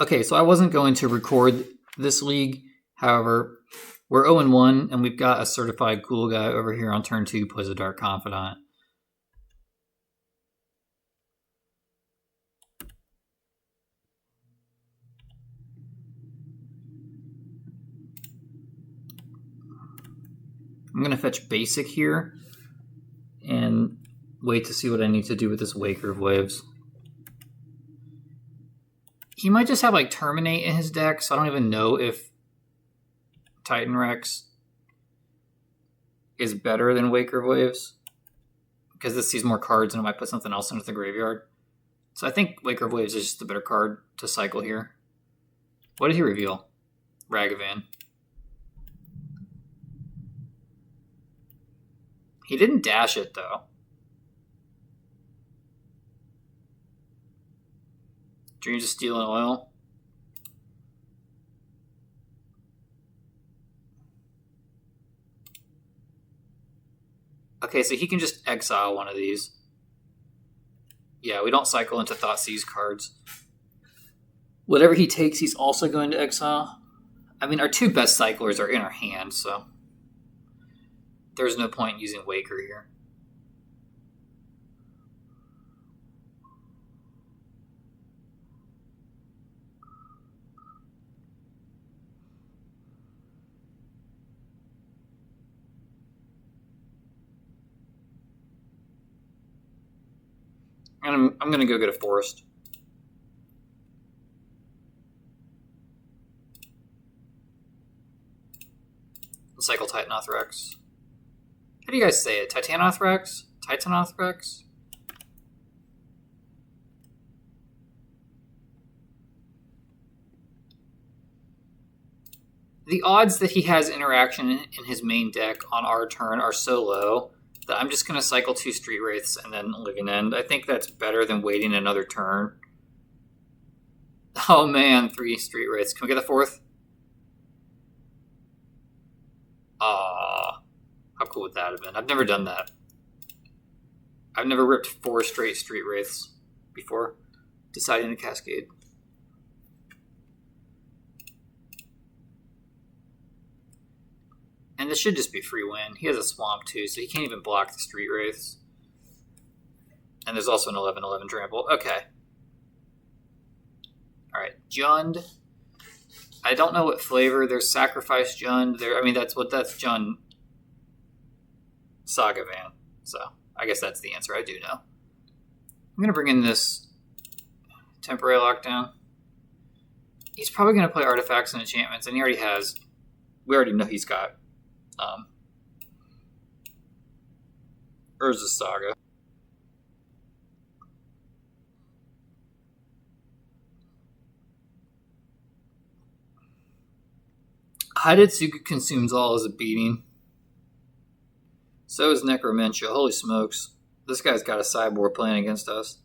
Okay, so I wasn't going to record this league. However, we're 0-1, and we've got a certified cool guy over here on turn 2 who plays a Dark Confidant. I'm going to fetch Basic here and wait to see what I need to do with this Waker of Waves. He might just have like Terminate in his deck, so I don't even know if Titan Rex is better than Waker of Waves, because this sees more cards and it might put something else into the graveyard. So I think Waker of Waves is just a better card to cycle here. What did he reveal? Ragavan. He didn't dash it, though. Dreams of Steel and Oil. Okay, so he can just exile one of these. Yeah, we don't cycle into Thoughtseize cards. Whatever he takes, he's also going to exile. I mean, our two best cyclers are in our hand, so there's no point in using Waker here. And I'm going to go get a Forest. Cycle Titanothrax. How do you guys say it? Titanothrax? Titanothrax? The odds that he has interaction in his main deck on our turn are so low that I'm just going to cycle 2 Street Wraiths and then Living End. I think that's better than waiting another turn. Oh man, 3 Street Wraiths. Can we get the 4th? How cool would that have been? I've never done that. I've never ripped 4 straight Street Wraiths before deciding to Cascade. And this should just be free win. He has a Swamp too, so he can't even block the Street Wraiths. And there's also an 11/11 trample. Okay. Alright, Jund. I don't know what flavor. There's Sacrifice Jund. That's Jund Saga Van. So I guess that's the answer. I do know. I'm going to bring in this Temporary Lockdown. He's probably going to play Artifacts and Enchantments, and he already has. We already know he's got Urza Saga. Hidetsugu Consumes All is a beating. So is Necromentia. Holy smokes. This guy's got a sideboard playing against us.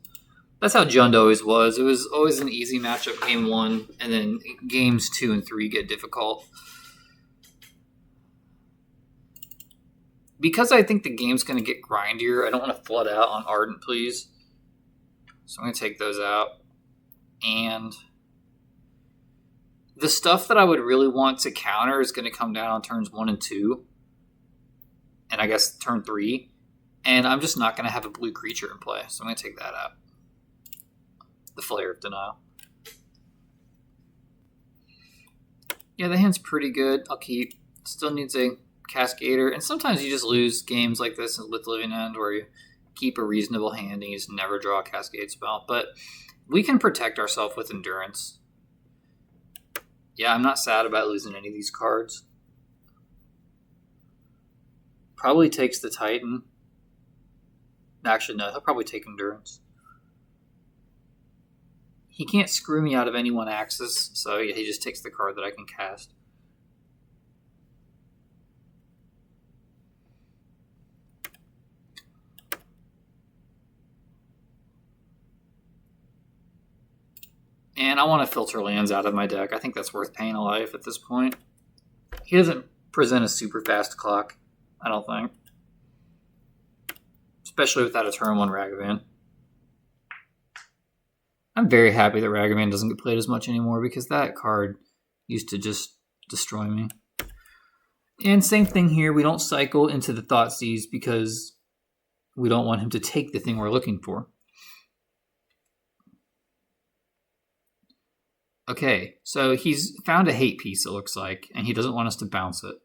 That's how Jund always was. It was always an easy matchup game 1, and then games 2 and 3 get difficult. Because I think the game's going to get grindier, I don't want to flood out on Ardent Please. So I'm going to take those out. And the stuff that I would really want to counter is going to come down on turns 1 and 2. And I guess turn 3. And I'm just not going to have a blue creature in play. So I'm going to take that out. The Flare of Denial. Yeah, the hand's pretty good. I'll keep. Still needs a Cascader. And sometimes you just lose games like this with Living End where you keep a reasonable hand and you just never draw a Cascade spell. But we can protect ourselves with Endurance. Yeah, I'm not sad about losing any of these cards. Probably takes the Titan. Actually, no, he'll probably take Endurance. He can't screw me out of any one axis, so yeah, he just takes the card that I can cast. And I want to filter lands out of my deck. I think that's worth paying a life at this point. He doesn't present a super fast clock, I don't think. Especially without a turn 1 Ragavan. I'm very happy that Ragavan doesn't get played as much anymore because that card used to just destroy me. And same thing here, we don't cycle into the Thoughtseize because we don't want him to take the thing we're looking for. Okay, so he's found a hate piece, it looks like, and he doesn't want us to bounce it.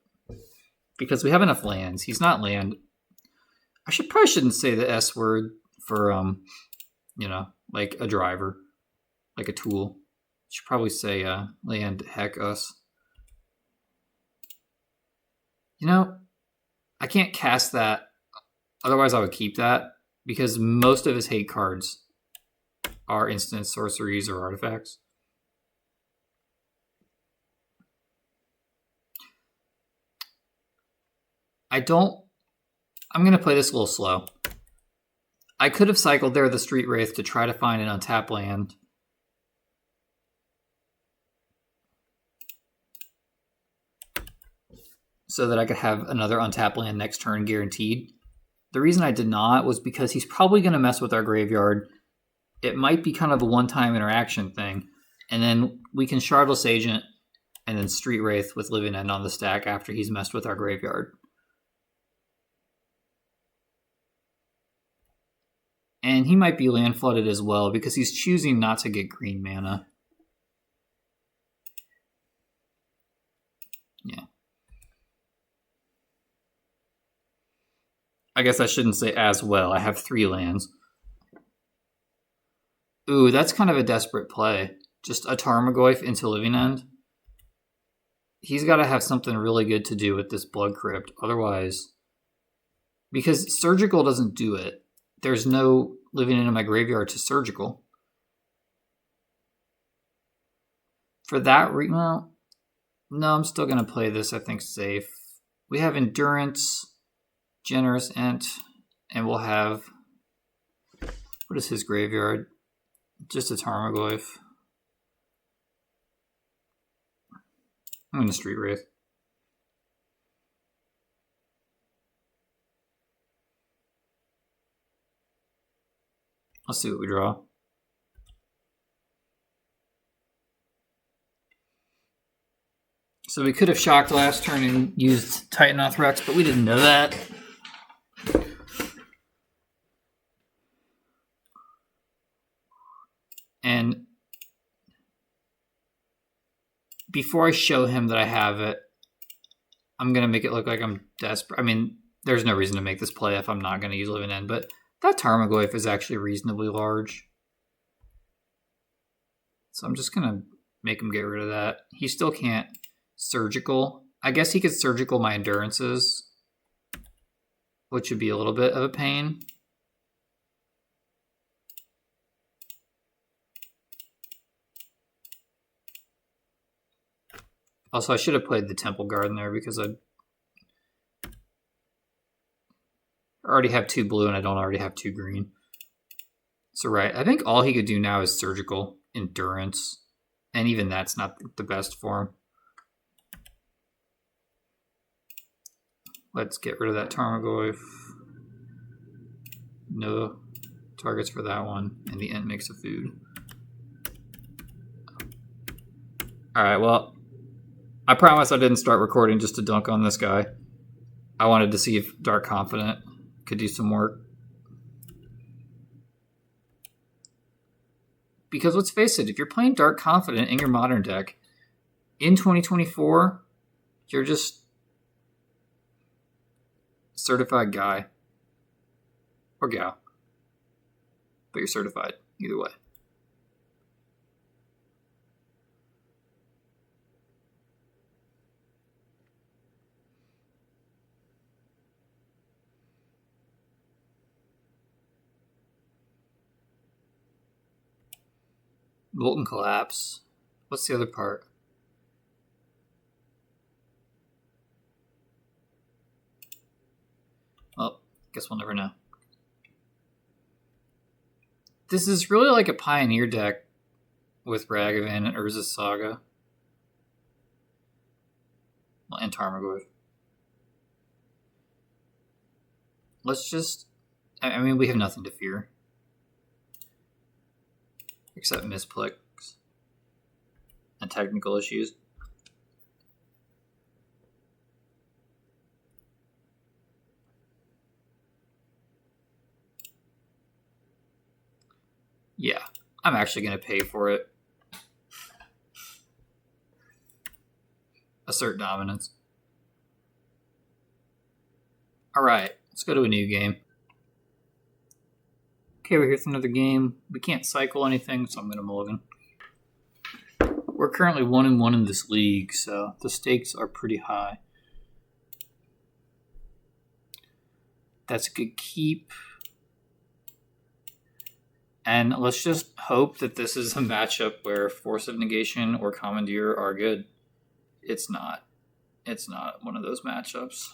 Because we have enough lands. He's not land. I probably shouldn't say the S word for, you know, like a driver, like a tool. I should probably say land heck us. You know, I can't cast that. Otherwise, I would keep that because most of his hate cards are instant sorceries or artifacts. I'm going to play this a little slow. I could have cycled there the Street Wraith to try to find an untapped land. So that I could have another untapped land next turn guaranteed. The reason I did not was because he's probably going to mess with our graveyard. It might be kind of a one-time interaction thing. And then we can Shardless Agent and then Street Wraith with Living End on the stack after he's messed with our graveyard. And he might be land flooded as well because he's choosing not to get green mana. Yeah. I guess I shouldn't say as well. I have 3 lands. Ooh, that's kind of a desperate play. Just a Tarmogoyf into Living End. He's got to have something really good to do with this Blood Crypt. Otherwise, because Surgical doesn't do it. There's no Living End in my graveyard to Surgical. For that no, I'm still going to play this, I think, safe. We have Endurance, Generous Ent, and we'll have... What is his graveyard? Just a Tarmogoyf. I'm going to Street Wraith. Let's see what we draw. So we could have shocked last turn and used Titanoth Rex, but we didn't know that. And before I show him that I have it, I'm going to make it look like I'm desperate. I mean, there's no reason to make this play if I'm not going to use Living End, but that Tarmogoyf is actually reasonably large. So I'm just going to make him get rid of that. He still can't Surgical. I guess he could Surgical my Endurances, which would be a little bit of a pain. Also, I should have played the Temple Garden there because I already have 2 blue and I don't already have 2 green. So right, I think all he could do now is Surgical, Endurance, and even that's not the best for him. Let's get rid of that Tarmogoyf. No targets for that one, and the Ent makes a food. Alright, well, I promise I didn't start recording just to dunk on this guy. I wanted to see if Dark Confident could do some work. Because let's face it, if you're playing Dark Confident in your Modern deck, in 2024, you're just certified guy. Or gal. But you're certified, either way. Molten Collapse. What's the other part? Well, guess we'll never know. This is really like a Pioneer deck with Ragavan and Urza's Saga. Well, and Tarmogoyf. Let's just... I mean, we have nothing to fear. except misclicks and technical issues. Yeah, I'm actually going to pay for it. Assert dominance. All right, let's go to a new game. Okay, we're here with another game. We can't cycle anything, so I'm going to mulligan. We're currently 1-1 in this league, so the stakes are pretty high. That's a good keep. And let's just hope that this is a matchup where Force of Negation or Commandeer are good. It's not. It's not one of those matchups.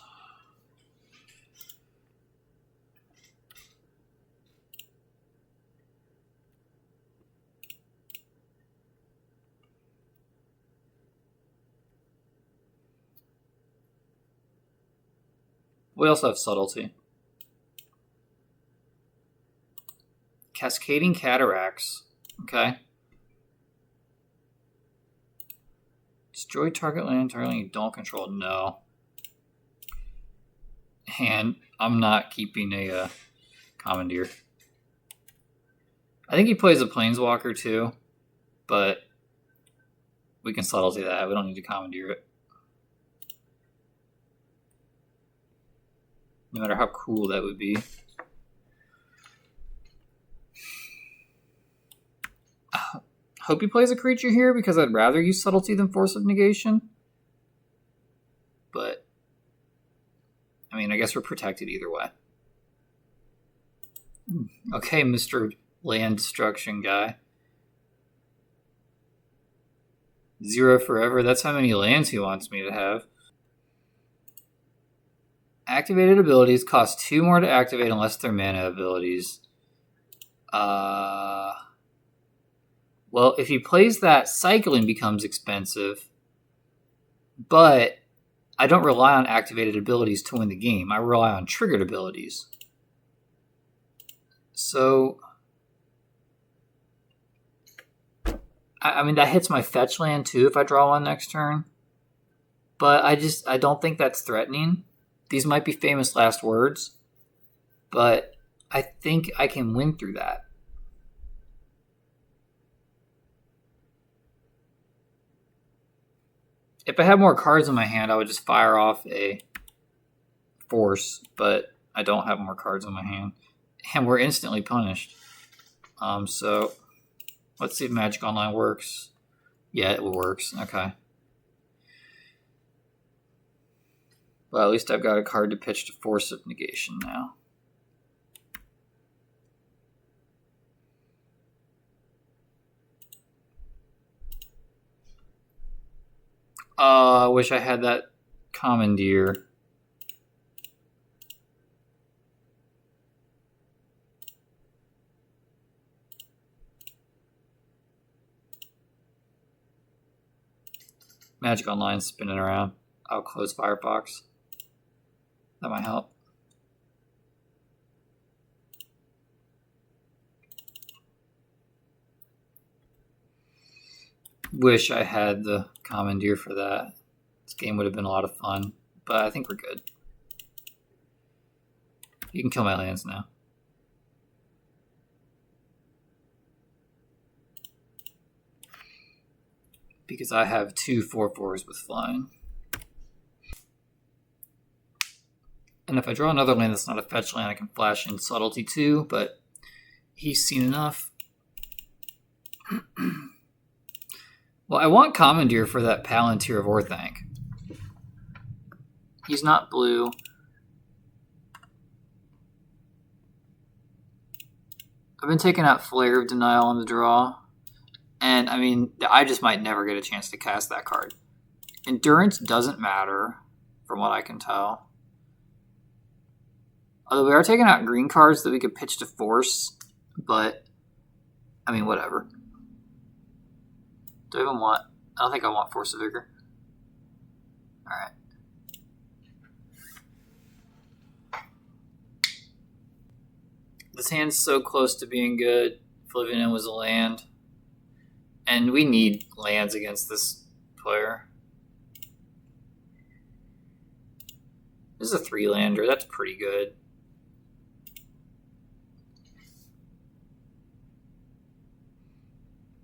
We also have Subtlety. Cascading Cataracts. Okay. Destroy target land entirely you don't control. No. And I'm not keeping a Commandeer. I think he plays a Planeswalker too, but we can Subtlety that. We don't need to Commandeer it. No matter how cool that would be. Hope he plays a creature here because I'd rather use Subtlety than Force of Negation. But, I mean, I guess we're protected either way. Okay, Mr. Land Destruction guy. 0 forever. That's how many lands he wants me to have. Activated abilities cost 2 more to activate unless they're mana abilities. Well, if he plays that, cycling becomes expensive. But I don't rely on activated abilities to win the game. I rely on triggered abilities. So, I mean, that hits my fetch land too if I draw one next turn. But I don't think that's threatening. These might be famous last words. But I think I can win through that. If I had more cards in my hand, I would just fire off a Force, but I don't have more cards in my hand. And we're instantly punished. So, let's see if Magic Online works. Yeah, it works. Okay. Well, at least I've got a card to pitch to Force of Negation now. I wish I had that Commandeer. Magic Online spinning around. I'll close Firefox. That might help. Wish I had the Commandeer for that. This game would have been a lot of fun, but I think we're good. You can kill my lands now. Because I have 2 4/4s with flying. And if I draw another land that's not a fetch land, I can flash in Subtlety too, but he's seen enough. Well, I want Commandeer for that Palantir of Orthanc. He's not blue. I've been taking out Flare of Denial on the draw. And, I mean, I just might never get a chance to cast that card. Endurance doesn't matter, from what I can tell. Although we are taking out green cards that we could pitch to Force. But, I mean, whatever. Do I even want... I don't think I want Force of Vigor. Alright. This hand's so close to being good. Flivian was a land. And we need lands against this player. This is a 3-lander. That's pretty good.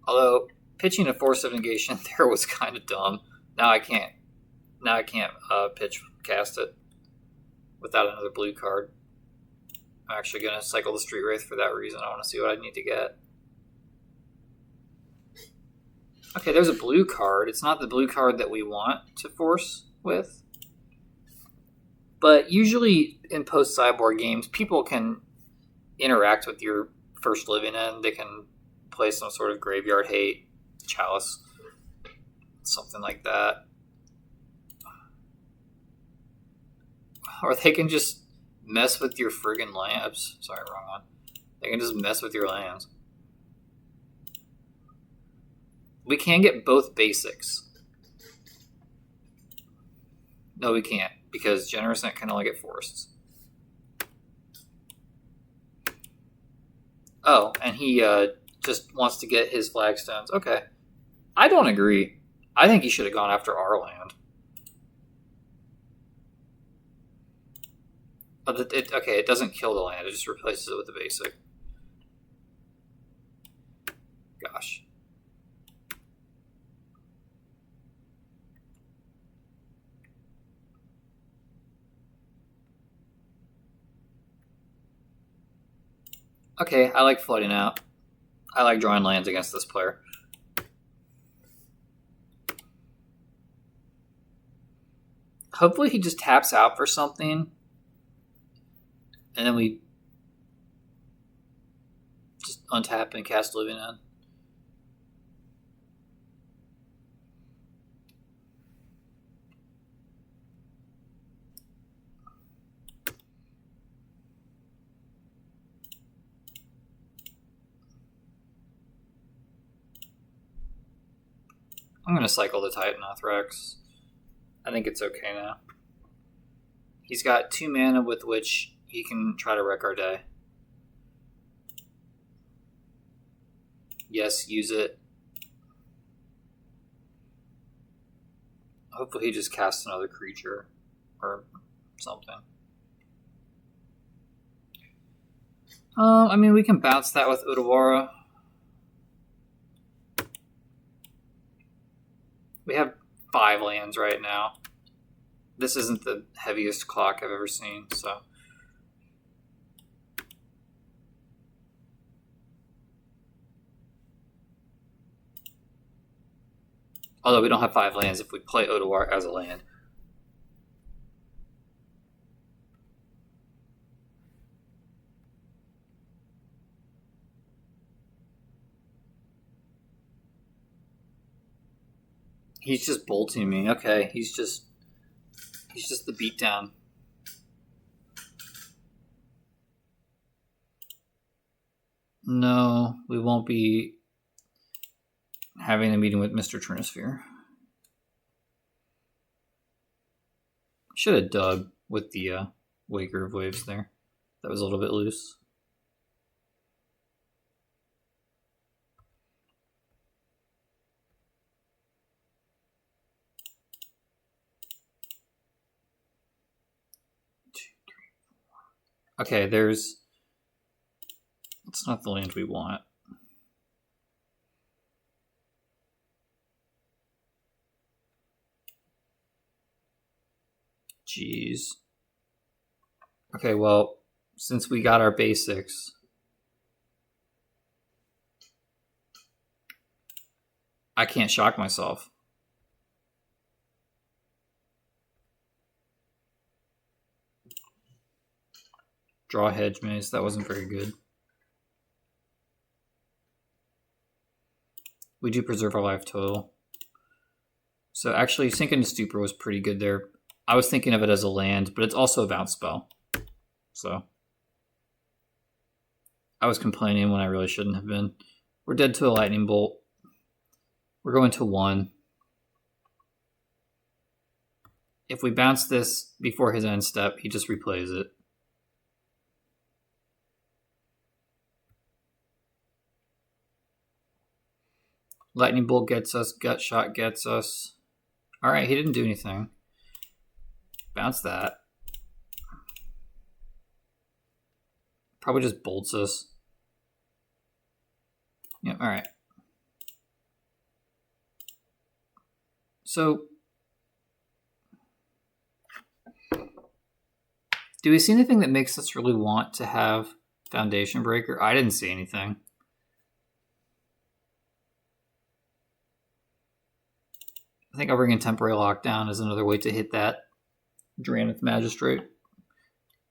Although pitching a Force of Negation there was kind of dumb. Now I can't pitch cast it without another blue card. I'm actually going to cycle the Street Wraith for that reason. I want to see what I need to get. Okay, there's a blue card. It's not the blue card that we want to force with. But usually in post-sideboard games, people can interact with your first living end. They can play some sort of Graveyard Hate, Chalice, something like that. Or they can just mess with your friggin' lands. Sorry, wrong one. They can just mess with your lands. We can get both basics. No, we can't, because Generous Net can only get forests. Oh, and he just wants to get his flagstones. Okay. I don't agree. I think he should have gone after our land. Okay, it doesn't kill the land. It just replaces it with the basic. Gosh. Okay, I like flooding out. I like drawing lands against this player. Hopefully he just taps out for something. And then we just untap and cast Living End. I'm going to cycle the Titanoth Rex. I think it's okay now. He's got 2 mana with which he can try to wreck our day. Yes, use it. Hopefully he just casts another creature or something. I mean, we can bounce that with Udawara. We have 5 lands right now. This isn't the heaviest clock I've ever seen, so... Although we don't have 5 lands if we play Udawara as a land. He's just bolting me. Okay, he's just the beatdown. No, we won't be having a meeting with Mr. Trinisphere. Should have dug with the Waker of Waves there. That was a little bit loose. Okay, it's not the land we want. Jeez. Okay, well, since we got our basics, I can't shock myself. Draw Hedge Maze, that wasn't very good. We do preserve our life total. So actually, Sink into Stupor was pretty good there. I was thinking of it as a land, but it's also a bounce spell. So I was complaining when I really shouldn't have been. We're dead to a Lightning Bolt. We're going to 1. If we bounce this before his end step, he just replays it. Lightning Bolt gets us. Gut Shot gets us. All right, he didn't do anything. Bounce that. Probably just bolts us. Yep, all right. So, do we see anything that makes us really want to have Foundation Breaker? I didn't see anything. I think I'll bring in Temporary Lockdown as another way to hit that Drannith Magistrate.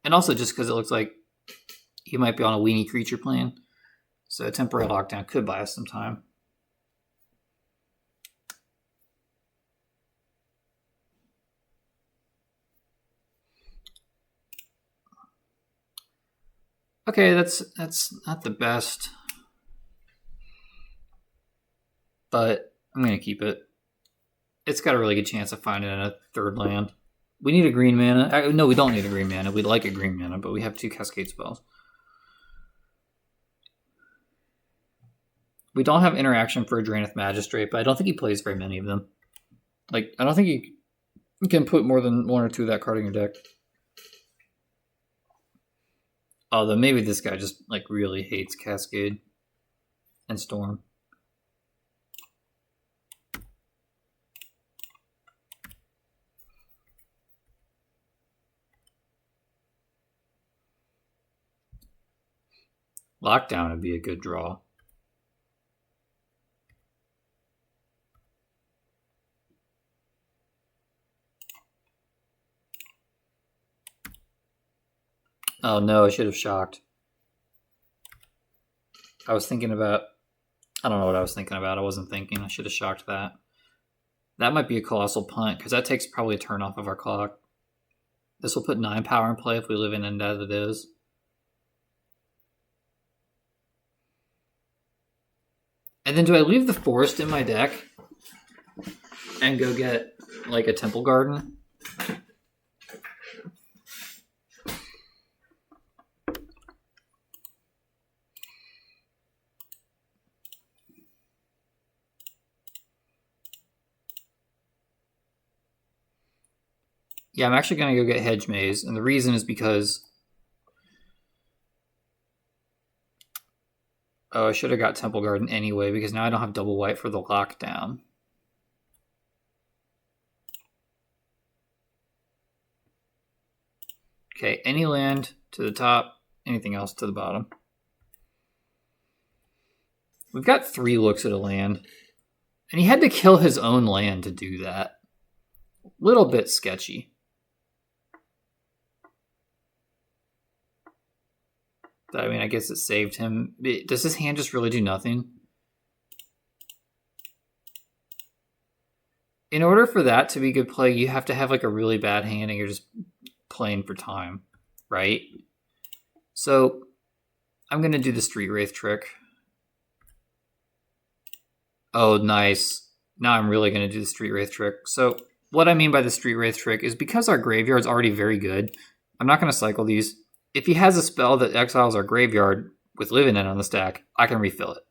And also just because it looks like he might be on a weenie creature plan. So Temporary Lockdown could buy us some time. Okay, that's not the best. But I'm going to keep it. It's got a really good chance of finding a third land. We need a green mana. No, we don't need a green mana. We'd like a green mana, but we have 2 Cascade spells. We don't have interaction for a Drannith Magistrate, but I don't think he plays very many of them. Like, I don't think you can put more than 1 or 2 of that card in your deck. Although maybe this guy just like really hates Cascade and Storm. Lockdown would be a good draw. Oh no, I should have shocked. I was thinking about... I don't know what I was thinking about. I wasn't thinking. I should have shocked that. That might be a colossal punt, because that takes probably a turn off of our clock. This will put 9 power in play if we live in end as it is. And then do I leave the forest in my deck and go get like a Temple Garden? Yeah, I'm actually going to go get Hedge Maze, and the reason is because... Oh, I should have got Temple Garden anyway, because now I don't have double white for the lockdown. Okay, any land to the top, anything else to the bottom. We've got 3 looks at a land, and he had to kill his own land to do that. Little bit sketchy. But, I mean, I guess it saved him. Does this hand just really do nothing? In order for that to be good play, you have to have like a really bad hand and you're just playing for time, right? So I'm going to do the Street Wraith trick. Oh, nice. Now I'm really going to do the Street Wraith trick. So what I mean by the Street Wraith trick is because our graveyard's already very good, I'm not going to cycle these. If he has a spell that exiles our graveyard with Living End on the stack, I can refill it.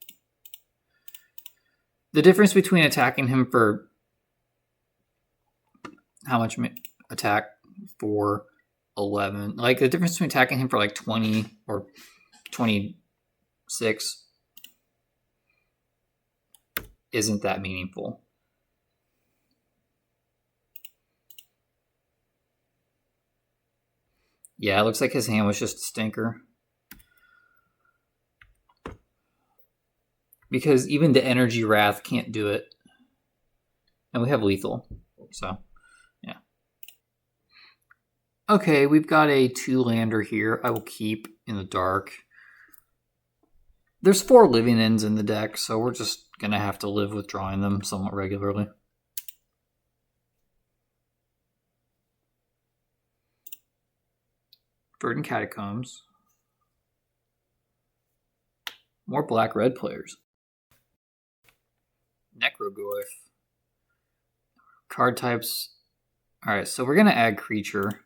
The difference between attacking him for... How much attack? For 11. Like, the difference between attacking him for like 20 or 26 isn't that meaningful. Yeah, it looks like his hand was just a stinker. Because even the Energy Wrath can't do it. And we have lethal. So, yeah. Okay, we've got a 2-lander here. I will keep in the dark. There's 4 Living Ends in the deck, so we're just going to have to live with drawing them somewhat regularly. Verdant Catacombs. More black-red players. Necroglyph. Card types. Alright, so we're going to add creature.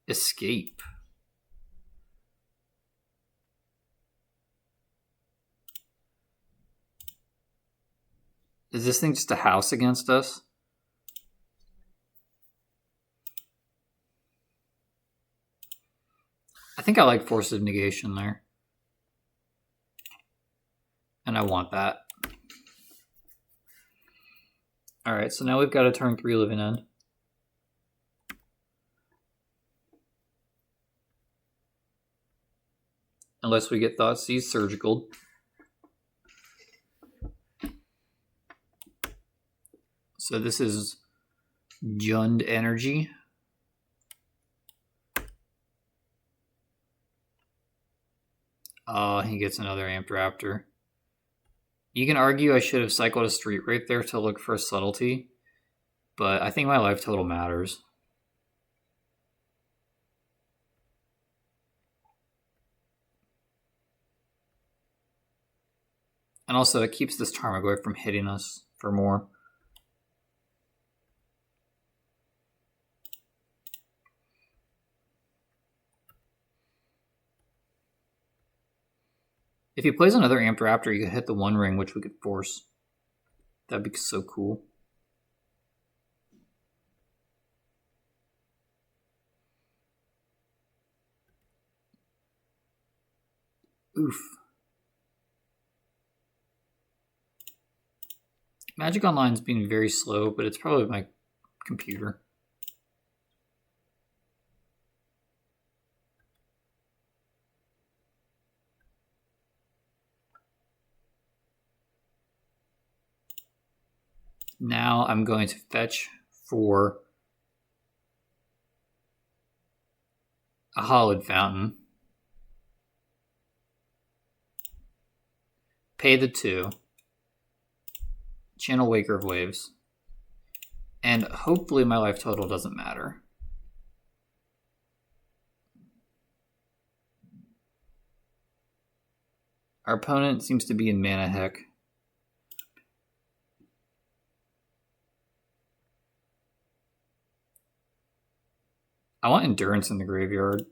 Escape. Is this thing just a house against us? I think I like Force of Negation there. And I want that. Alright, so now we've got a turn 3 living end. Unless we get Thoughtseize Surgical. So this is Jund Energy. He gets another Amped Raptor. You can argue I should have cycled a Street right there to look for a Subtlety, but I think my life total matters. And also, it keeps this Tarmogoyf from hitting us for more. If he plays another Amped Raptor, you could hit the One Ring, which we could force. That'd be so cool. Oof. Magic Online's being very slow, but it's probably my computer. Now I'm going to fetch for a Hollowed Fountain. Pay the 2. Channel Waker of Waves. And hopefully my life total doesn't matter. Our opponent seems to be in Mana Heck. I want Endurance in the graveyard.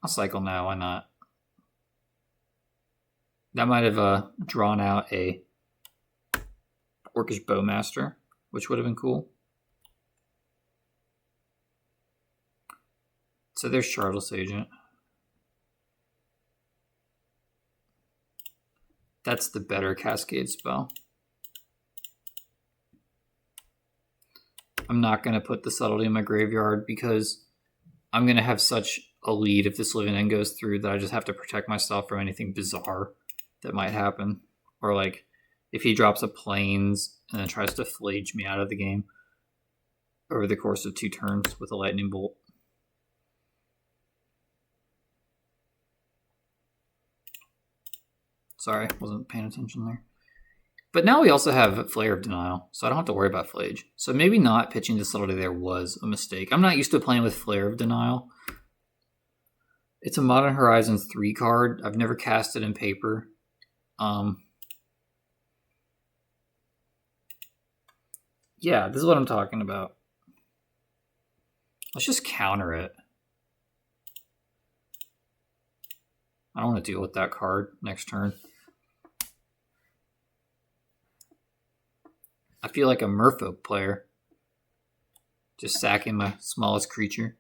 I'll cycle now, why not? That might have drawn out a Orcish Bowmaster, which would have been cool. So there's Shardless Agent. That's the better Cascade spell. I'm not going to put the Subtlety in my graveyard because I'm going to have such a lead if this living end goes through that I just have to protect myself from anything bizarre that might happen. Or like if he drops a Plains and then tries to flage me out of the game over the course of 2 turns with a Lightning Bolt. Sorry, wasn't paying attention there. But now we also have Flare of Denial, so I don't have to worry about Flage. So maybe not pitching the Subtlety there was a mistake. I'm not used to playing with Flare of Denial. It's a Modern Horizons 3 card. I've never cast it in paper. Yeah, this is what I'm talking about. Let's just counter it. I don't want to deal with that card next turn. I feel like a Merfolk player. Just sacking my smallest creature.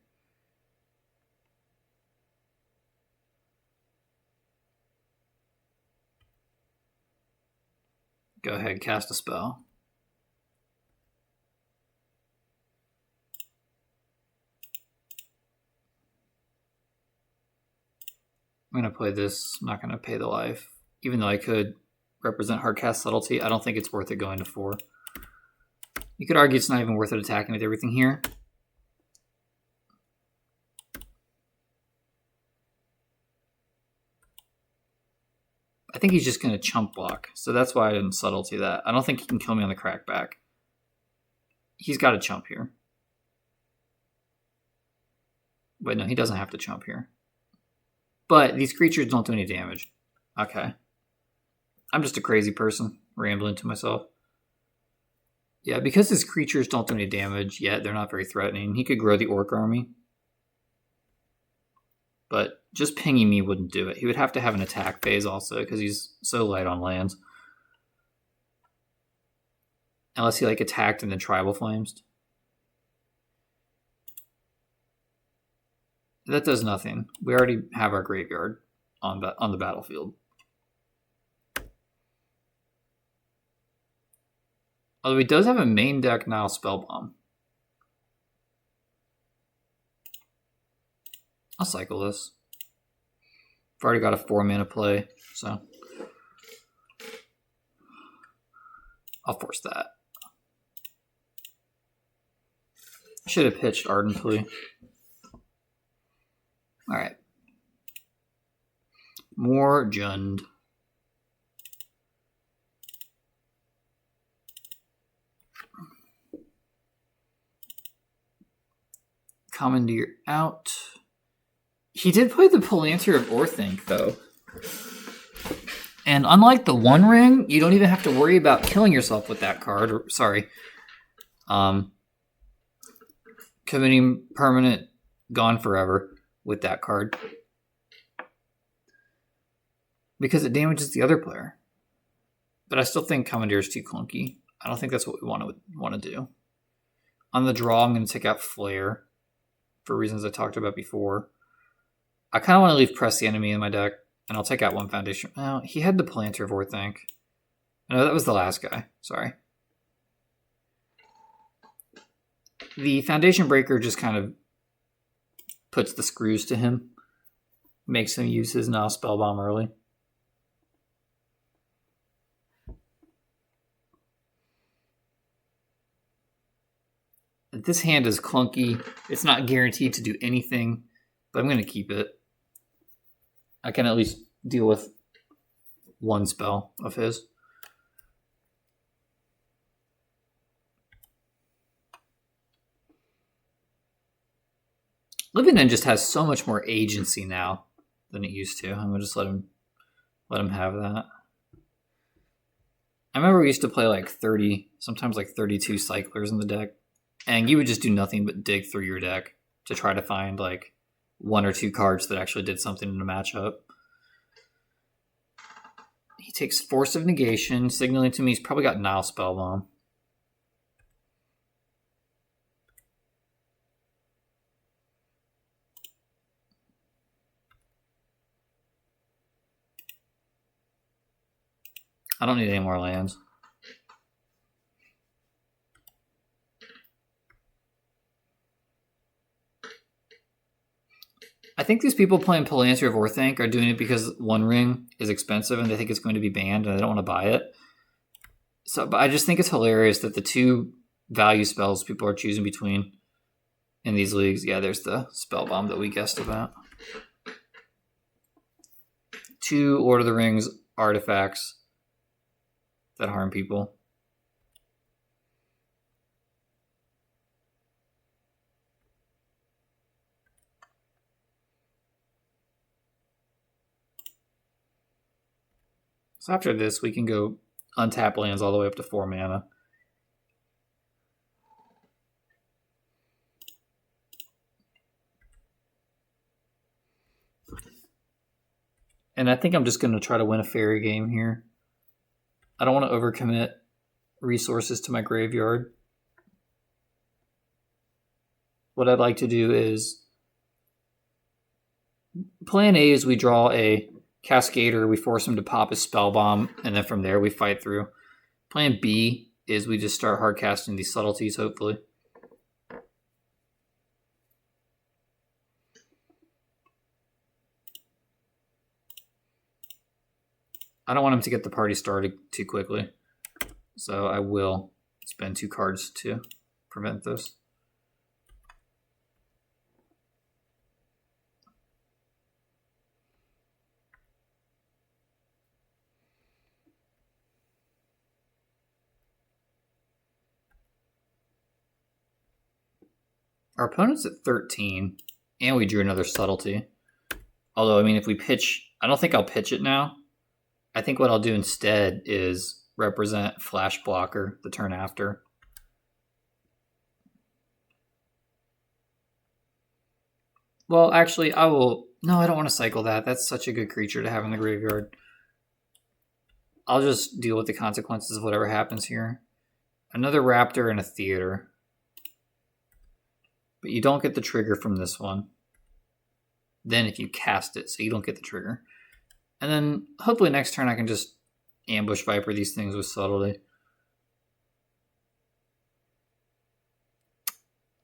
Go ahead, cast a spell. I'm going to play this. I'm not going to pay the life. Even though I could represent Hardcast Subtlety, I don't think it's worth it going to 4. You could argue it's not even worth it attacking with everything here. I think he's just going to chump block, so that's why I didn't Subtlety that. I don't think he can kill me on the crackback. He's got to chump here. Wait, no, he doesn't have to chump here. But these creatures don't do any damage. Okay. I'm just a crazy person, rambling to myself. Yeah, because his creatures don't do any damage yet, they're not very threatening. He could grow the Orc army. but just pinging me wouldn't do it. He would have to have an attack phase also because he's so light on lands. Unless he like attacked and then tribal flames. That does nothing. We already have our graveyard on the battlefield. Although he does have a main deck Nile Spellbomb. I'll cycle this. I've already got a 4-mana play, so I'll force that. Should have pitched Ardent Plea. Alright. More Jund. Commandeer out. He did play the Palantir of Orthanc, though. And unlike the One Ring, you don't even have to worry about killing yourself with that card. Or, sorry. Committing permanent Gone Forever with that card. Because it damages the other player. But I still think Commandeer is too clunky. I don't think that's what we want to do. On the draw, I'm going to take out Flare. For reasons I talked about before. I kind of want to leave Press the Enemy in my deck. And I'll take out one Foundation. Oh, he had the Palantir of Orthanc. No, that was the last guy. Sorry. The Foundation Breaker just kind of puts the screws to him. Makes him use his Nile Spellbomb early. This hand is clunky. It's not guaranteed to do anything, but I'm going to keep it. I can at least deal with one spell of his. Living End just has so much more agency now than it used to. I'm going to just let him have that. I remember we used to play like 30, sometimes like 32 cyclers in the deck. And you would just do nothing but dig through your deck to try to find like 1 or 2 cards that actually did something in a matchup. He takes Force of Negation, signaling to me he's probably got Nile Spellbomb. I don't need any more lands. I think these people playing Palantir of Orthanc are doing it because One Ring is expensive and they think it's going to be banned and they don't want to buy it. So, but I just think it's hilarious that the 2 value spells people are choosing between in these leagues. Yeah, there's the Spellbomb that we guessed about. 2 Lord of the Rings artifacts that harm people. So after this, we can go untap lands all the way up to 4 mana. And I think I'm just going to try to win a fairy game here. I don't want to overcommit resources to my graveyard. What I'd like to do is... Plan A is we draw a Cascader, we force him to pop his Spellbomb, and then from there we fight through. Plan B is we just start hard casting these subtleties, hopefully. I don't want him to get the party started too quickly, so I will spend 2 cards to prevent this. Our opponent's at 13, and we drew another subtlety. Although, I mean, if we pitch... I don't think I'll pitch it now. I think what I'll do instead is represent Flash Blocker the turn after. Well, actually, I will No, I don't want to cycle that. That's such a good creature to have in the graveyard. I'll just deal with the consequences of whatever happens here. Another raptor and a theater. But you don't get the trigger from this one. Then if you cast it, so you don't get the trigger. And then hopefully next turn I can just ambush Viper these things with subtlety.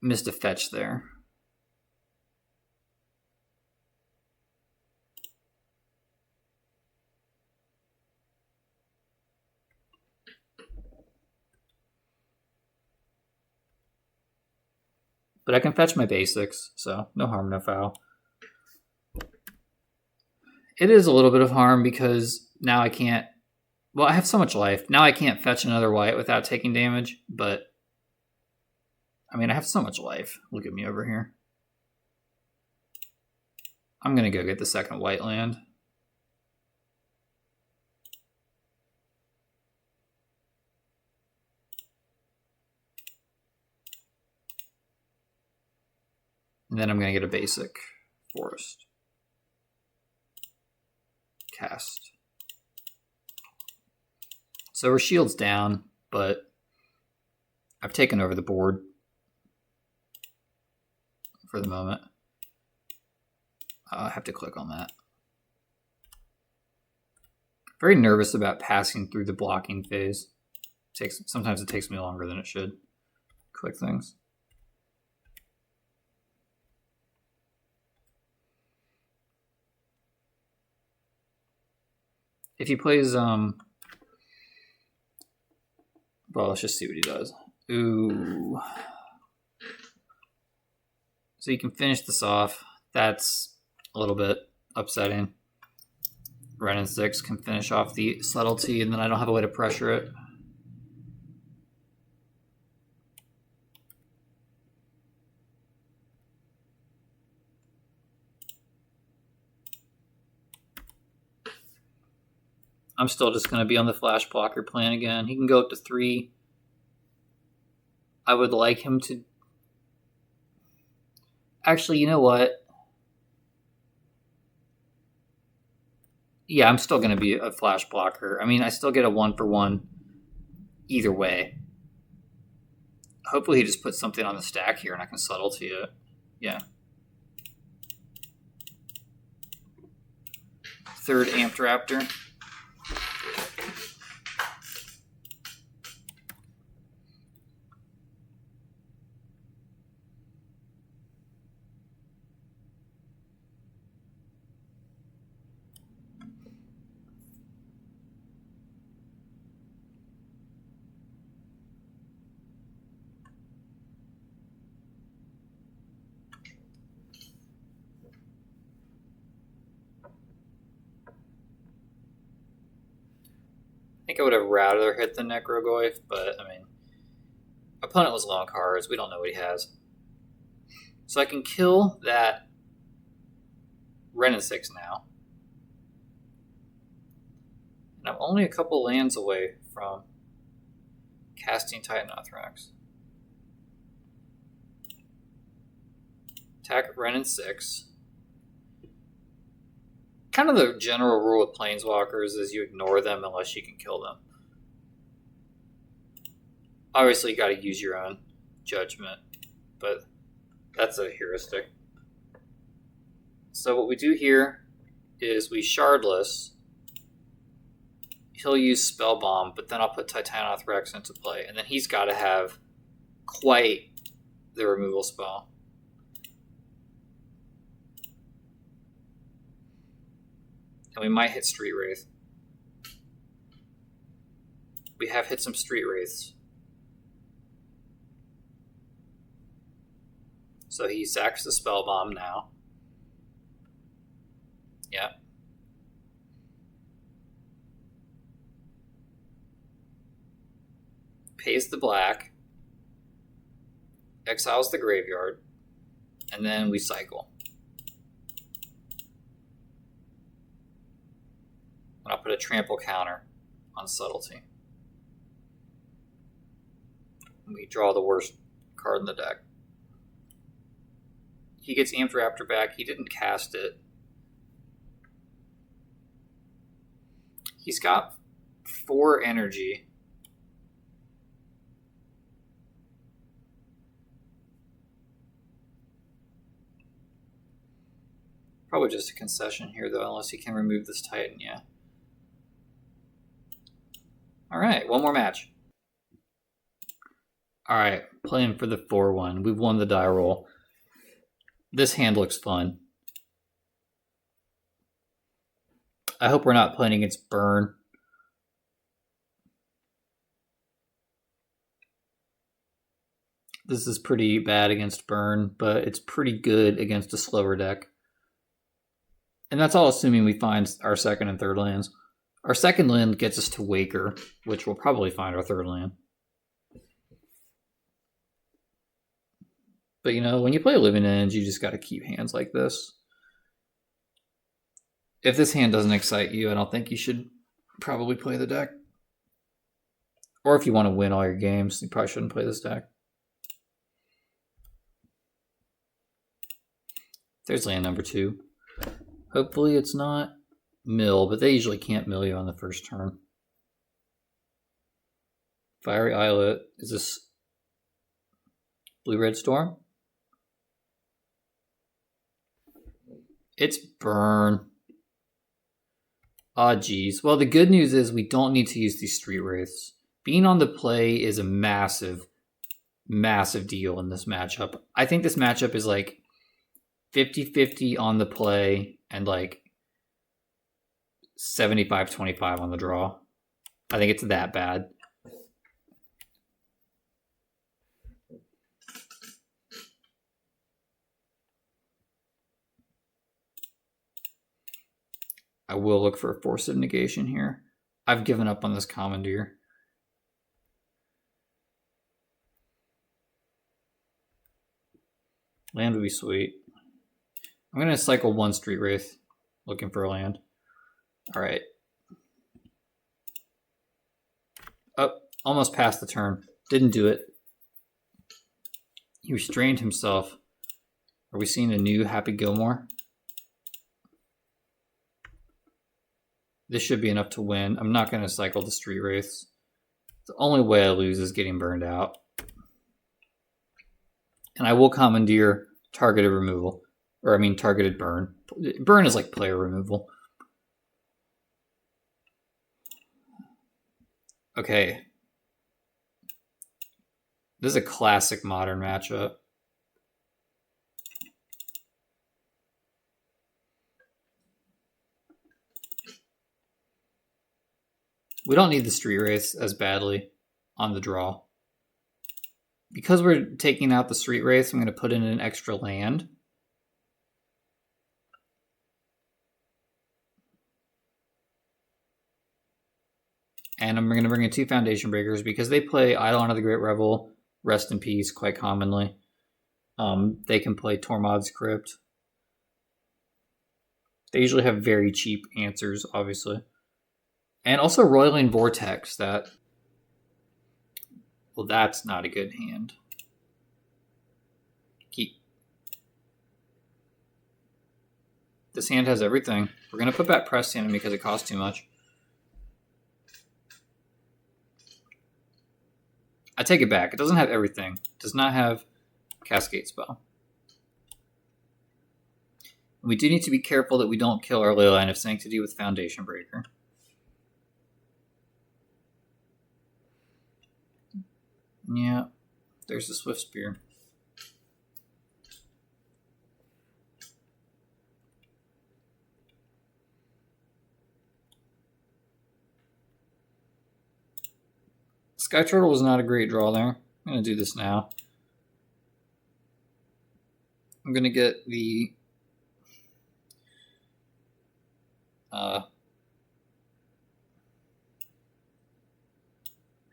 Missed a fetch there. But I can fetch my basics, so no harm, no foul. It is a little bit of harm because now I can't... Well, I have so much life. Now I can't fetch another white without taking damage, but... I mean, I have so much life. Look at me over here. I'm going to go get the second white land. And then I'm going to get a basic forest. Cast. So her shield's down, but I've taken over the board for the moment. I have to click on that. Very nervous about passing through the blocking phase. Sometimes it takes me longer than it should. Click things. If he plays, well, let's just see what he does. Ooh. So you can finish this off. That's a little bit upsetting. Ren and 6 can finish off the subtlety, and then I don't have a way to pressure it. I'm still just going to be on the flash blocker plan again. He can go up to 3. I would like him to... Actually, you know what? Yeah, I'm still going to be a flash blocker. I mean, I still get a 1-for-1 either way. Hopefully he just puts something on the stack here and I can subtlety it. Yeah. Third Amped Raptor. I think I would have rather hit the Necrogoyf, but I mean, opponent was low on cards. We don't know what he has. So I can kill that Ren and 6 now. And I'm only a couple lands away from casting Titanothrax. Attack Ren and 6. Kind of the general rule with Planeswalkers is you ignore them unless you can kill them. Obviously, you got to use your own judgment, but that's a heuristic. So what we do here is we Shardless. He'll use Spell Bomb, but then I'll put Titanothrax into play, and then he's got to have quite the removal spell. And we might hit Street Wraith. We have hit some Street Wraiths. So he sacks the Spell Bomb now. Yeah. Pays the black. Exiles the graveyard. And then we cycle. And I'll put a trample counter on subtlety. And we draw the worst card in the deck. He gets Amped Raptor back. He didn't cast it. He's got 4 energy. Probably just a concession here, though, unless he can remove this Titan, yeah. All right, one more match. All right, playing for the 4-1. We've won the die roll. This hand looks fun. I hope we're not playing against Burn. This is pretty bad against Burn, but it's pretty good against a slower deck. And that's all assuming we find our second and third lands. Our second land gets us to Waker, which we'll probably find our third land. But, you know, when you play Living End, you just got to keep hands like this. If this hand doesn't excite you, I don't think you should probably play the deck. Or if you want to win all your games, you probably shouldn't play this deck. There's land number 2. Hopefully it's not mill, but they usually can't mill you on the first turn. Fiery Islet. Is this Blue-Red Storm? It's Burn. Ah, geez. Well, the good news is we don't need to use these Street Wraiths. Being on the play is a massive, massive deal in this matchup. I think this matchup is like 50-50 on the play and like 75-25 on the draw. I think it's that bad. I will look for a Force of Negation here. I've given up on this Commandeer. Land would be sweet. I'm going to cycle 1 Street Wraith, looking for a land. All right. Oh, almost passed the turn. Didn't do it. He restrained himself. Are we seeing a new Happy Gilmore? This should be enough to win. I'm not going to cycle the Street Wraiths. The only way I lose is getting burned out. And I will commandeer targeted removal. Or I mean targeted burn. Burn is like player removal. Okay. This is a classic Modern matchup. We don't need the Street Wraiths as badly on the draw. Because we're taking out the Street Wraiths, I'm going to put in an extra land. And I'm going to bring in 2 Foundation Breakers because they play Eidolon of the Great Revel, Rest in Peace quite commonly. They can play Tormod's Crypt. They usually have very cheap answers, obviously. And also Roiling Vortex, that... Well, that's not a good hand. Keep. This hand has everything. We're going to put back Prescience because it costs too much. I take it back. It doesn't have everything. It does not have Cascade Spell. And we do need to be careful that we don't kill our Leyline of Sanctity with Foundation Breaker. Yeah, there's the Swift Spear. Sky Turtle was not a great draw there. I'm going to do this now. I'm going to get the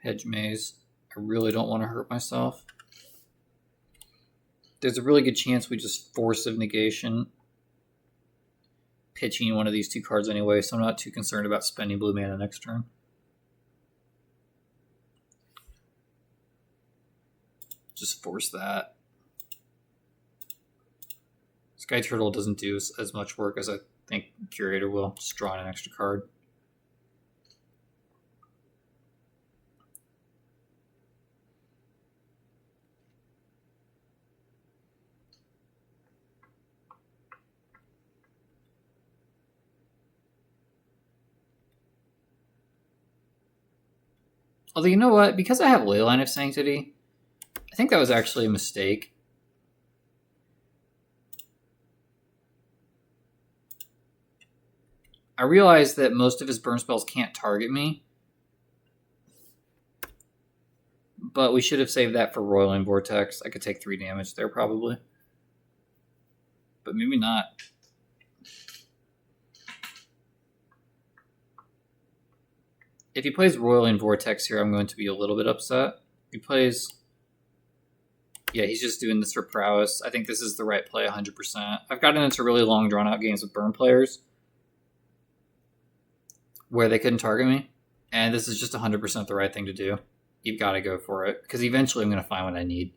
Hedge Maze. I really don't want to hurt myself. There's a really good chance we just Force of Negation pitching one of these 2 cards anyway, so I'm not too concerned about spending blue mana next turn. Just force that. Sky Turtle doesn't do as much work as I think Curator will. Just drawing an extra card. Although, you know what? Because I have Leyline of Sanctity, I think that was actually a mistake. I realized that most of his burn spells can't target me. But we should have saved that for Roiling Vortex. I could take 3 damage there, probably. But maybe not. If he plays Roiling Vortex here, I'm going to be a little bit upset. If he plays... Yeah, he's just doing this for prowess. I think this is the right play 100%. I've gotten into really long, drawn-out games with burn players where they couldn't target me. And this is just 100% the right thing to do. You've got to go for it. Because eventually I'm going to find what I need.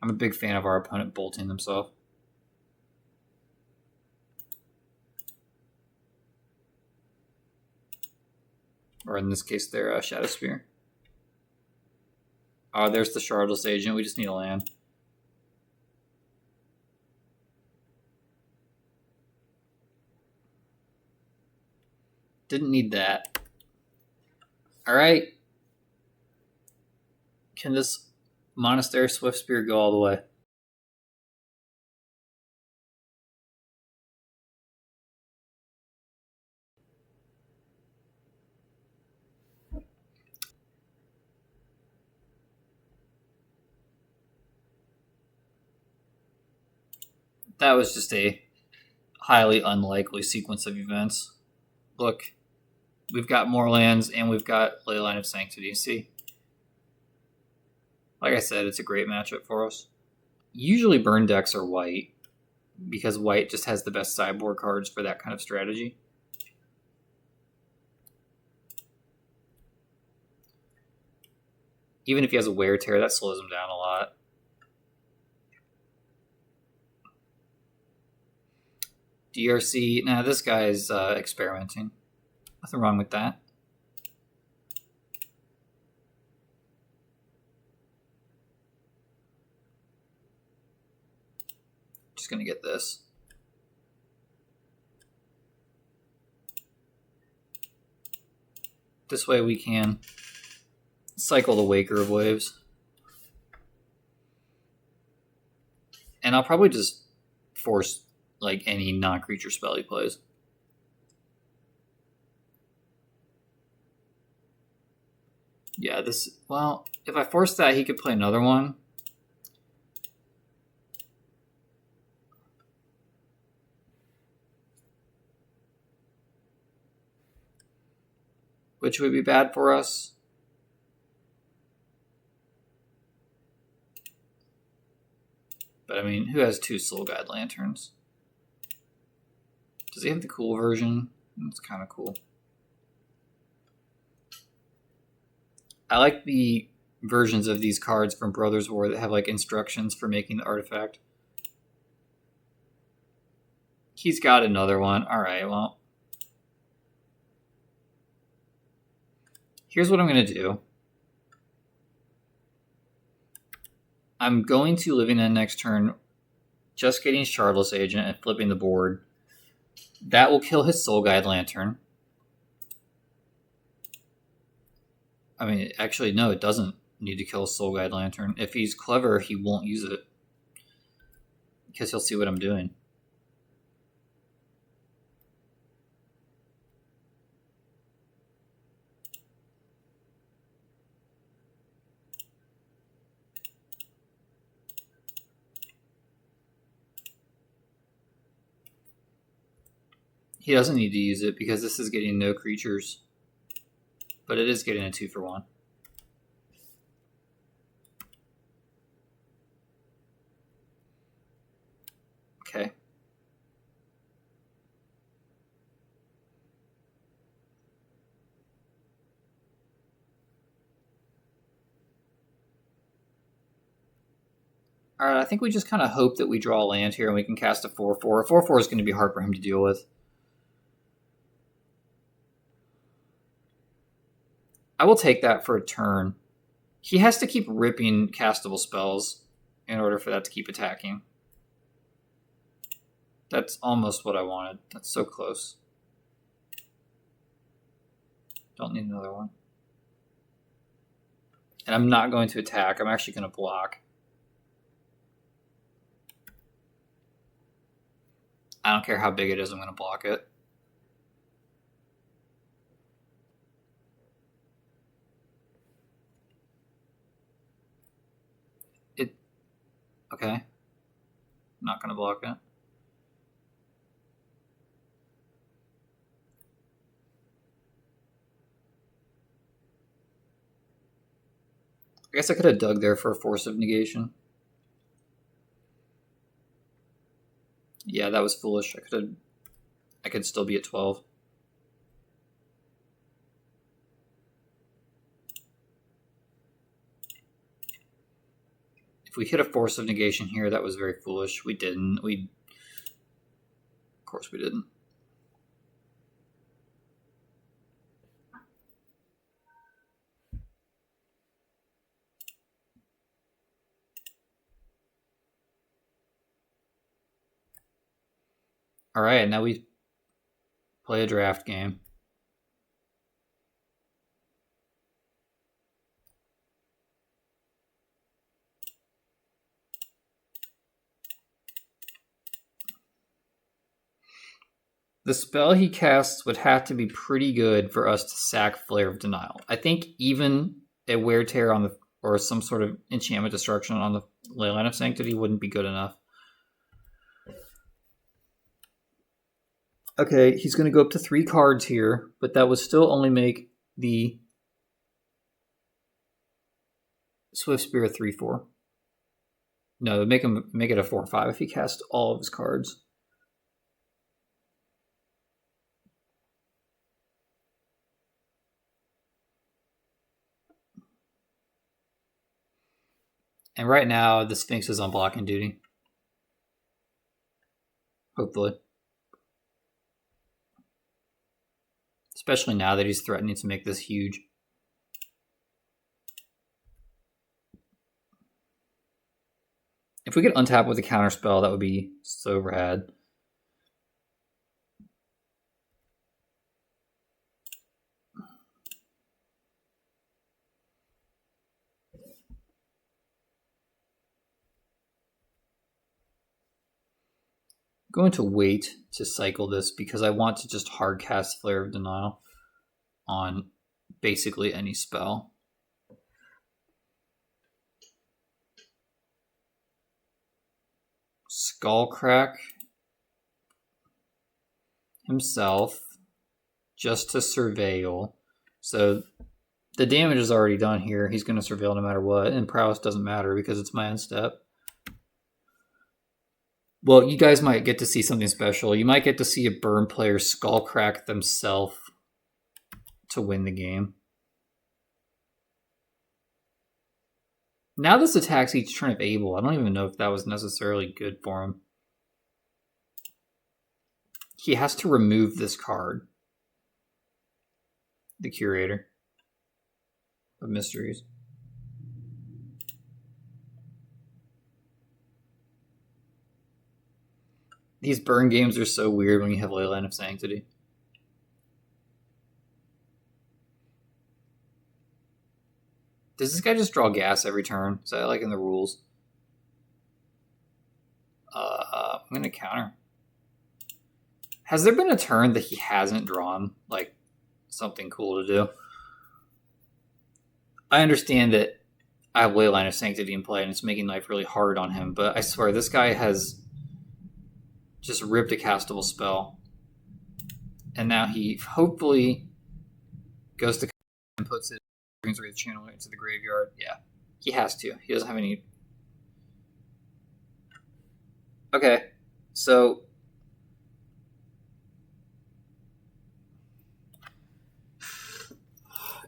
I'm a big fan of our opponent bolting themselves. Or in this case, their Shadow Spear. Oh, there's the Shardless Agent. We just need a land. Didn't need that. Alright. Can this Monastery Swift Spear go all the way? That was just a highly unlikely sequence of events. Look, we've got more lands and we've got Leyline of Sanctity. See? Like I said, it's a great matchup for us. Usually burn decks are white because white just has the best sideboard cards for that kind of strategy. Even if he has a Wear Tear, that slows him down a lot. DRC, nah, this guy's experimenting. Nothing wrong with that. Just gonna get this. This way we can cycle the Waker of Waves. And I'll probably just force like any non-creature spell he plays. Yeah, this... Well, if I force that, he could play another one. Which would be bad for us. But I mean, who has 2 Soul Guide Lanterns? Does he have the cool version? It's kind of cool. I like the versions of these cards from Brothers War that have like instructions for making the artifact. He's got another one. Alright, well. Here's what I'm going to do. I'm going to Living End next turn, just getting Shardless Agent and flipping the board. That will kill his Soul Guide Lantern. I mean, actually, no, it doesn't need to kill a Soul Guide Lantern. If he's clever, he won't use it. Because he'll see what I'm doing. He doesn't need to use it because this is getting no creatures. But it is getting a 2-for-1. Okay. Alright, I think we just kind of hope that we draw a land here and we can cast a 4-4. A 4-4 is going to be hard for him to deal with. I will take that for a turn. He has to keep ripping castable spells in order for that to keep attacking. That's almost what I wanted. That's so close. Don't need another one. And I'm not going to attack. I'm actually going to block. I don't care how big it is. I'm going to block it. Okay. I'm not going to block it. I guess I could have dug there for a force of negation. Yeah, that was foolish. I could still be at 12. If we hit a force of negation here, that was very foolish. We didn't. Of course we didn't. All right, now we play a draft game. The spell he casts would have to be pretty good for us to sack Flare of Denial. I think even a Wear Tear on the or some sort of enchantment destruction on the Leyline of Sanctity wouldn't be good enough. Okay, he's going to go up to 3 cards here, but that would still only make the Swift Spear a 3/4. No, it would make it a 4/5 if he cast all of his cards. And right now, the Sphinx is on blocking duty. Hopefully. Especially now that he's threatening to make this huge. If we could untap with a counter spell, that would be so rad. I'm going to wait to cycle this because I want to just hard cast Flare of Denial on basically any spell. Skullcrack himself just to surveil. So the damage is already done here. He's going to surveil no matter what, and prowess doesn't matter because it's my end step. Well, you guys might get to see something special. You might get to see a burn player Skullcrack themselves to win the game. Now this attacks each turn of Abel. I don't even know if that was necessarily good for him. He has to remove this card. The Curator of Mysteries. These burn games are so weird when you have Leyline of Sanctity. Does this guy just draw gas every turn? Is that like in the rules? I'm going to counter. Has there been a turn that he hasn't drawn like something cool to do? I understand that I have Leyline of Sanctity in play and it's making life really hard on him, but I swear this guy has just ripped a castable spell. And now he hopefully goes to and puts it brings Wraith Channel into the graveyard. Yeah. He has to. He doesn't have any. Okay. So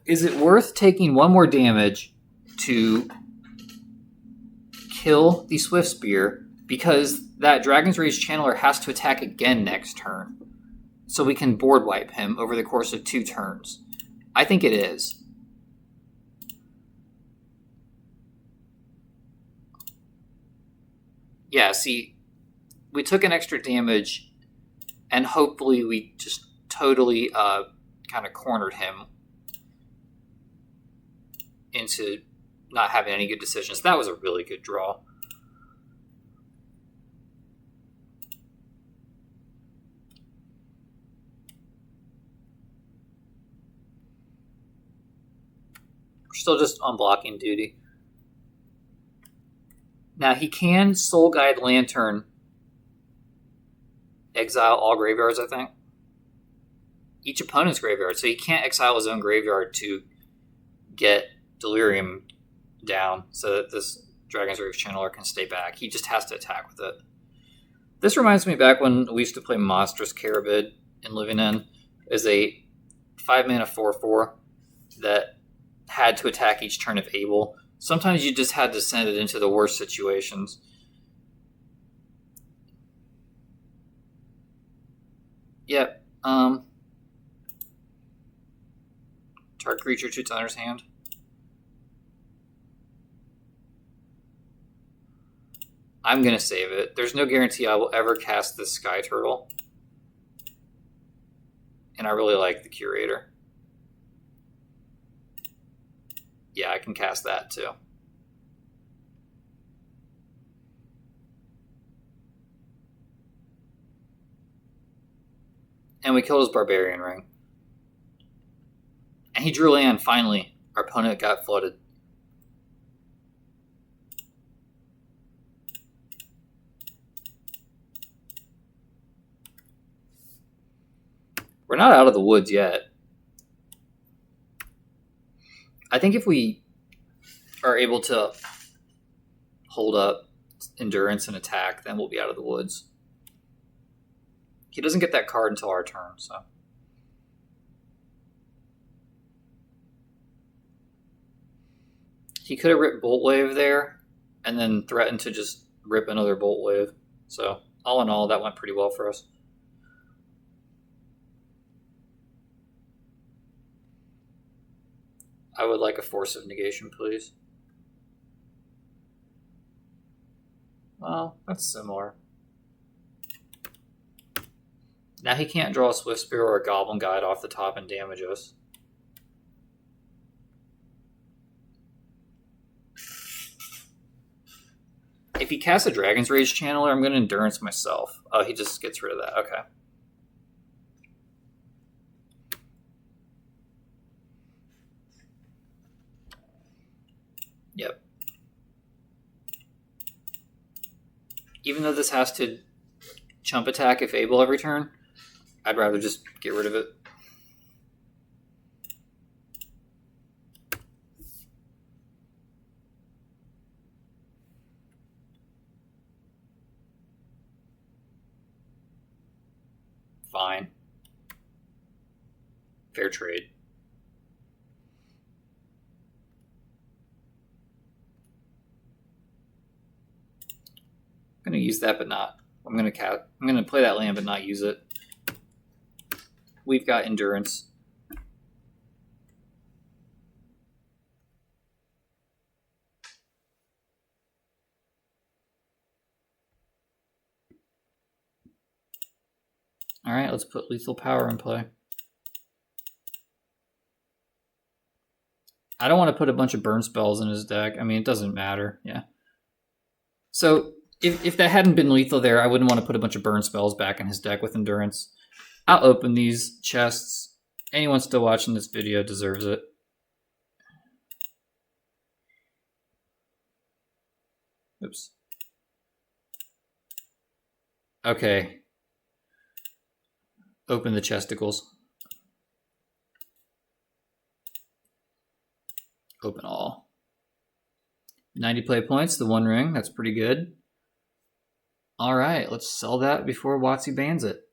is it worth taking one more damage to kill the Swift Spear? Because that Dragon's Rage Channeler has to attack again next turn. So we can board wipe him over the course of 2 turns. I think it is. Yeah, see, we took an extra damage, and hopefully we just totally kind of cornered him into not having any good decisions. That was a really good draw. We're still just on blocking duty. Now he can Soul Guide Lantern, exile all graveyards, I think. Each opponent's graveyard, so he can't exile his own graveyard to get Delirium down so that this Dragon's Rage Channeler can stay back. He just has to attack with it. This reminds me back when we used to play Monstrous Carabid in Living End as a 5-mana 4/4 that had to attack each turn if able. Sometimes you just had to send it into the worst situations. Yep. Target creature to its owner's hand. I'm going to save it. There's no guarantee I will ever cast this Sky Turtle. And I really like the Curator. Yeah, I can cast that too. And we killed his Barbarian Ring. And he drew land, finally. Our opponent got flooded. We're not out of the woods yet. I think if we are able to hold up endurance and attack, then we'll be out of the woods. He doesn't get that card until our turn, so. He could have ripped Bolt Wave there and then threatened to just rip another Bolt Wave. So, all in all, that went pretty well for us. I would like a Force of Negation, please. Well, that's similar. Now he can't draw a Swift Spear or a Goblin Guide off the top and damage us. If he casts a Dragon's Rage Channeler, I'm going to Endurance myself. Oh, he just gets rid of that. Okay. Yep. Even though this has to chump attack if able every turn, I'd rather just get rid of it. Fine. Fair trade. I'm going to use that, but not. I'm going to play that land, but not use it. We've got Endurance. All right, let's put Lethal Power in play. I don't want to put a bunch of burn spells in his deck. I mean, it doesn't matter. Yeah. So if that hadn't been lethal there, I wouldn't want to put a bunch of burn spells back in his deck with Endurance. I'll open these chests. Anyone still watching this video deserves it. Oops. Okay. Open the chesticles. Open all. 90 play points, the one ring. That's pretty good. All right, let's sell that before WotC bans it.